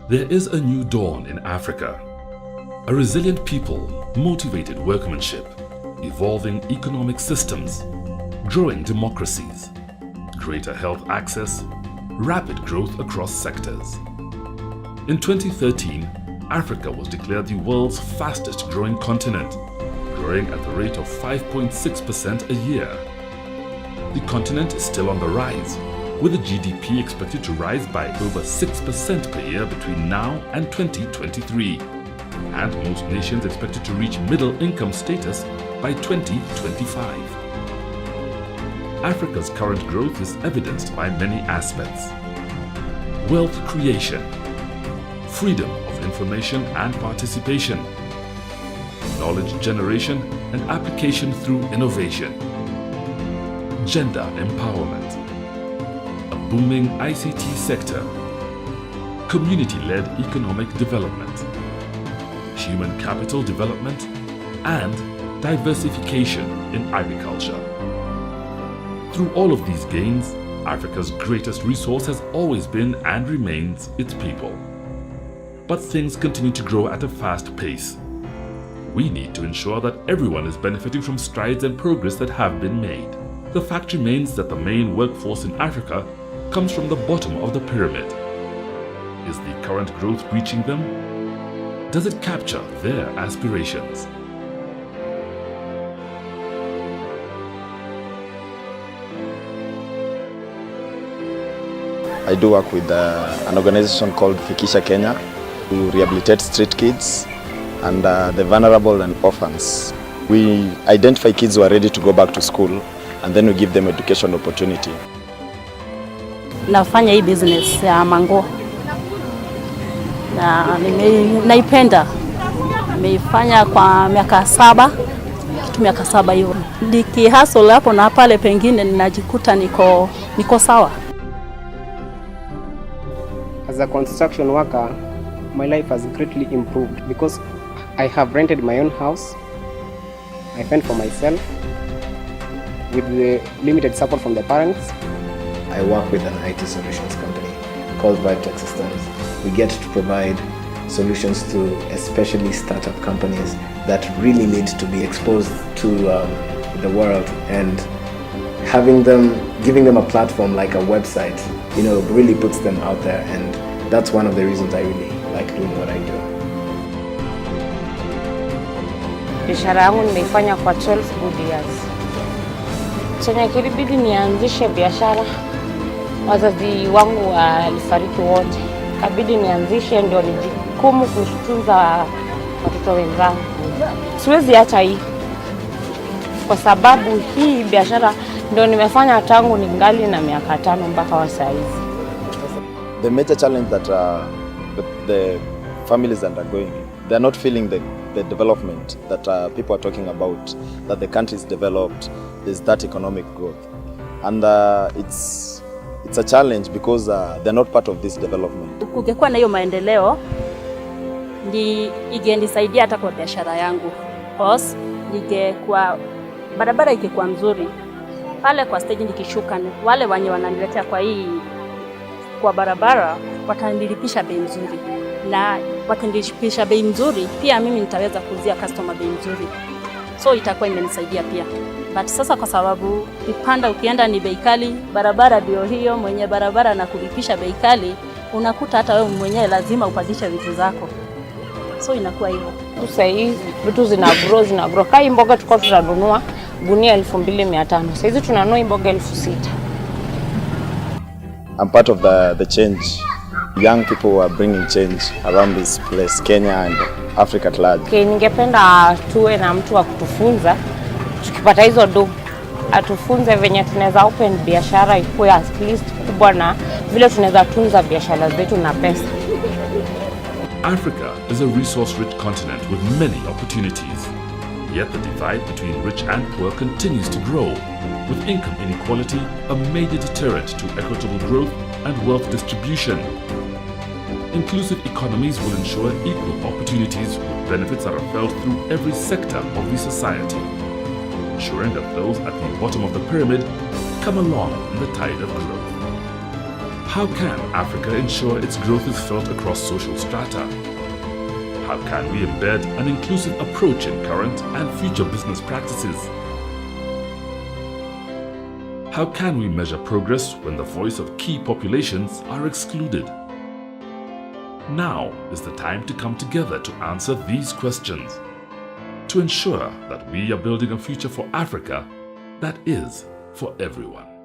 There is a new dawn in Africa. A resilient people, motivated workmanship, evolving economic systems, growing democracies, greater health access, rapid growth across sectors. In 2013, Africa was declared the world's fastest growing continent, growing at the rate of 5.6% a year. The continent is still on the rise, with the GDP expected to rise by over 6% per year between now and 2023, and most nations expected to reach middle income status by 2025. Africa's current growth is evidenced by many aspects: wealth creation, freedom of information and participation, knowledge generation and application through innovation, gender empowerment, a booming ICT sector, community-led economic development, human capital development, and diversification in agriculture. Through all of these gains, Africa's greatest resource has always been and remains its people. But things continue to grow at a fast pace. We need to ensure that everyone is benefiting from strides and progress that have been made. The fact remains that the main workforce in Africa comes from the bottom of the pyramid. Is the current growth reaching them? Does it capture their aspirations? I do work with an organization called Fikisha Kenya to rehabilitate street kids and the vulnerable and orphans. We identify kids who are ready to go back to school and then we give them education opportunity. Nafanya hii business ya mango na naipenda. Nimeifanya kwa miaka 7, kitu miaka 7 hiyo. Nikihustle hapo na pale pengine ninajikuta niko sawa. As a construction worker, my life has greatly improved because I have rented my own house. I fend for myself with the limited support from the parents. I work with an IT solutions company called Vibe Tech Systems. We get to provide solutions to especially startup companies that really need to be exposed to the world, and giving them a platform like a website, really puts them out there, and that's one of the reasons I really like doing what I do. Biashara yangu nimeifanya kwa 12 good years. Chenye kilibidi nianzishe biashara, wazazi wangu walifariki wote. Kabidi nianzishe ndio nijikumu kutunza watoto wenzangu. Siwezi acha hii, kwa sababu hii biashara ndio nimefanya tangu ningali na miaka 5 mpaka wa sasa hivi. The major challenge that the families undergoing, they are not feeling the development that people are talking about, that the country is developed, there's that economic growth. And it's a challenge because they're not part of this development. Kungekuwa na hiyo maendeleo, ingenisaidia hata kwa biashara yangu. Cause kwa barabara ingekuwa mzuri. Pale kwa stage nikishuka, wale wenye wananiletea kwa barabara watanilipisha bei nzuri, na watanilipisha bei nzuri pia mimi nitaweza kuuzia customer bei nzuri, so itakuwa imenisaidia pia. But sasa kwa sababu ukipanda ukienda ni bei kali, barabara ndio hiyo, mwenye barabara na kulipisha bei kali, unakuta hata wewe mwenyewe lazima upandishe vitu zako, so inakuwa hivyo. Sasa hizi vitu zina grow. Kai mboga tulikuwa tunanunua gunia 2500, sasa hizi tunanunua mboga 6000. I'm part of the change. Young people are bringing change around this place, Kenya and Africa at large. Okay, ningependa tuwe na mtu wa kutufunza, tukipata hizo atufunze venye tunaweza open biashara ikuwe at least kubwa, na vile tunaweza tunza biashara zetu na pesa. Africa is a resource-rich continent with many opportunities. Yet the divide between rich and poor continues to grow, with income inequality a major deterrent to equitable growth and wealth distribution. Inclusive economies will ensure equal opportunities with benefits that are felt through every sector of the society, ensuring that those at the bottom of the pyramid come along in the tide of growth. How can Africa ensure its growth is felt across social strata? How can we embed an inclusive approach in current and future business practices? How can we measure progress when the voice of key populations are excluded? Now is the time to come together to answer these questions, to ensure that we are building a future for Africa that is for everyone.